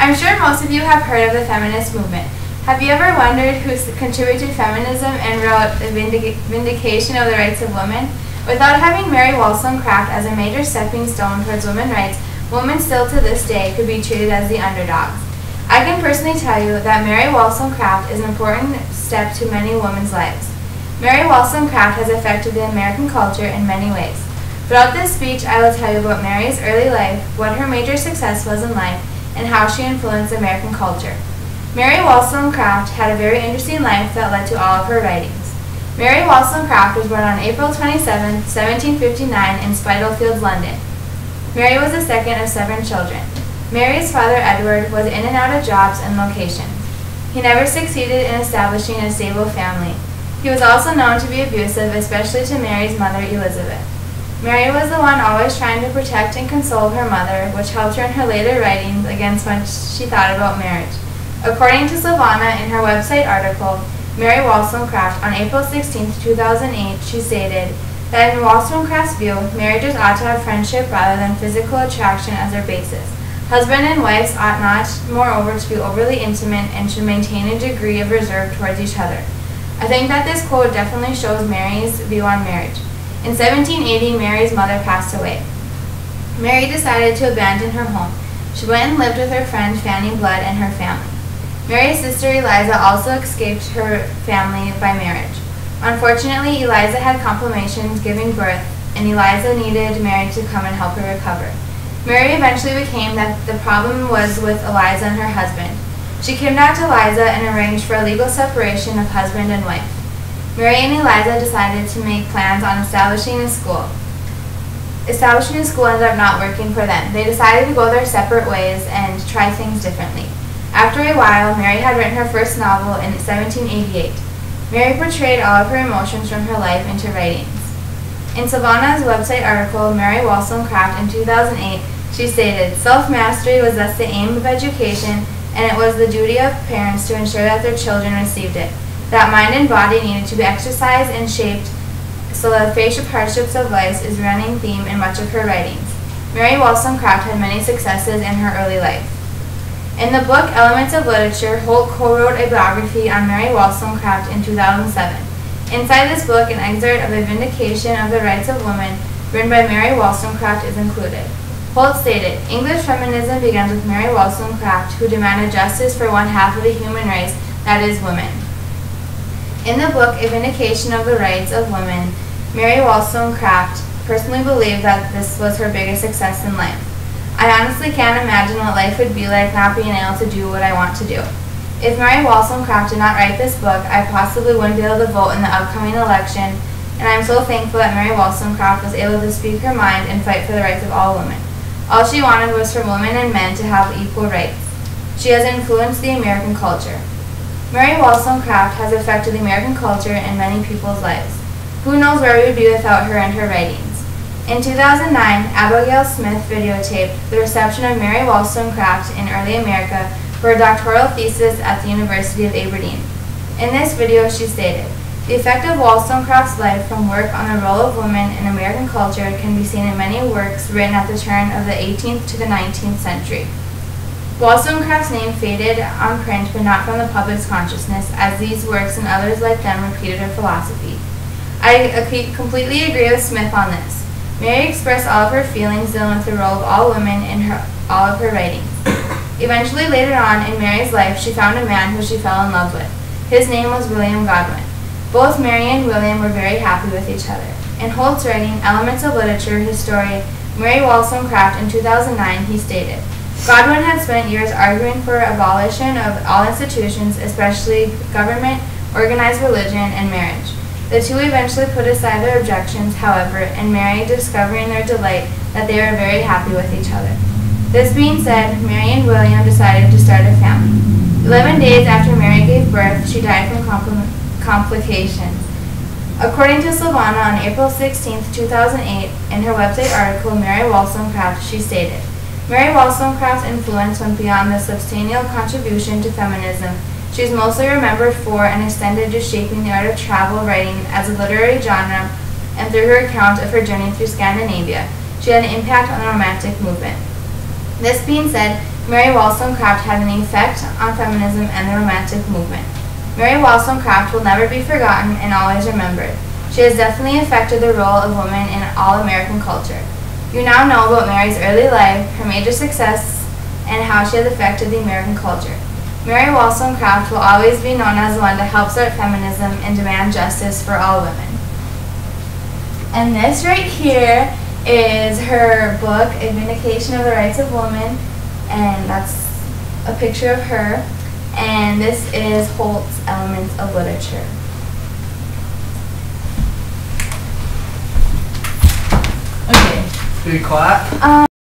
I'm sure most of you have heard of the feminist movement. Have you ever wondered who contributed to feminism and wrote the Vindication of the Rights of Women? Without having Mary Wollstonecraft as a major stepping stone towards women's rights, women still to this day could be treated as the underdogs. I can personally tell you that Mary Wollstonecraft is an important step to many women's lives. Mary Wollstonecraft has affected the American culture in many ways. Throughout this speech, I will tell you about Mary's early life, what her major success was in life, and how she influenced American culture. Mary Wollstonecraft had a very interesting life that led to all of her writings. Mary Wollstonecraft was born on April 27, 1759 in Spitalfields, London. Mary was the second of 7 children. Mary's father, Edward, was in and out of jobs and locations. He never succeeded in establishing a stable family. He was also known to be abusive, especially to Mary's mother, Elizabeth. Mary was the one always trying to protect and console her mother, which helped her in her later writings against what she thought about marriage. According to Savannah in her website article, Mary Wollstonecraft, on April 16, 2008, she stated that in Wollstonecraft's view, marriages ought to have friendship rather than physical attraction as their basis. Husband and wives ought not, moreover, to be overly intimate and should maintain a degree of reserve towards each other. I think that this quote definitely shows Mary's view on marriage. In 1780, Mary's mother passed away. Mary decided to abandon her home. She went and lived with her friend Fanny Blood and her family. Mary's sister Eliza also escaped her family by marriage. Unfortunately, Eliza had complications giving birth, and Eliza needed Mary to come and help her recover. Mary eventually became that the problem was with Eliza and her husband. She kidnapped Eliza and arranged for a legal separation of husband and wife. Mary and Eliza decided to make plans on establishing a school. Establishing a school ended up not working for them. They decided to go their separate ways and try things differently. After a while, Mary had written her first novel in 1788. Mary portrayed all of her emotions from her life into writings. In Savannah's website article, Mary Wollstonecraft, in 2008, she stated, "Self-mastery was thus the aim of education, and it was the duty of parents to ensure that their children received it. That mind and body needed to be exercised and shaped so that the facial hardships of life is a running theme in much of her writings." Mary Wollstonecraft had many successes in her early life. In the book Elements of Literature, Holt co-wrote a biography on Mary Wollstonecraft in 2007. Inside this book, an excerpt of a Vindication of the Rights of Women, written by Mary Wollstonecraft, is included. Holt stated, "English feminism begins with Mary Wollstonecraft, who demanded justice for one half of the human race, that is, women." In the book A Vindication of the Rights of Women, Mary Wollstonecraft personally believed that this was her biggest success in life. "I honestly can't imagine what life would be like not being able to do what I want to do. If Mary Wollstonecraft did not write this book, I possibly wouldn't be able to vote in the upcoming election, and I'm so thankful that Mary Wollstonecraft was able to speak her mind and fight for the rights of all women. All she wanted was for women and men to have equal rights. She has influenced the American culture." Mary Wollstonecraft has affected the American culture in many people's lives. Who knows where we would be without her and her writings. In 2009, Abigail Smith videotaped the reception of Mary Wollstonecraft in early America for a doctoral thesis at the University of Aberdeen. In this video, she stated, "The effect of Wollstonecraft's life from work on the role of women in American culture can be seen in many works written at the turn of the 18th to the 19th century. Wollstonecraft's name faded on print but not from the public's consciousness, as these works and others like them repeated her philosophy." I completely agree with Smith on this. Mary expressed all of her feelings dealing with the role of all women in all of her writings. Eventually, later on in Mary's life, she found a man who she fell in love with. His name was William Godwin. Both Mary and William were very happy with each other. In Holt's writing, Elements of Literature, his story, Mary Wollstonecraft, in 2009, he stated, "Godwin had spent years arguing for abolition of all institutions, especially government, organized religion, and marriage. The two eventually put aside their objections, however, and Mary discovering their delight that they were very happy with each other. This being said, Mary and William decided to start a family. 11 days after Mary gave birth, she died from complications. According to Savannah, on April 16, 2008, in her website article, Mary Wollstonecraft, she stated, "Mary Wollstonecraft's influence went beyond the substantial contribution to feminism. She is mostly remembered for and extended to shaping the art of travel writing as a literary genre, and through her account of her journey through Scandinavia, she had an impact on the Romantic movement. This being said, Mary Wollstonecraft had an effect on feminism and the Romantic movement. Mary Wollstonecraft will never be forgotten and always remembered. She has definitely affected the role of women in all American culture. You now know about Mary's early life, her major success, and how she has affected the American culture. Mary Wollstonecraft will always be known as the one to help start feminism and demand justice for all women. And this right here is her book, A Vindication of the Rights of Women, and that's a picture of her. And this is Holt's Elements of Literature. Okay, do we clap?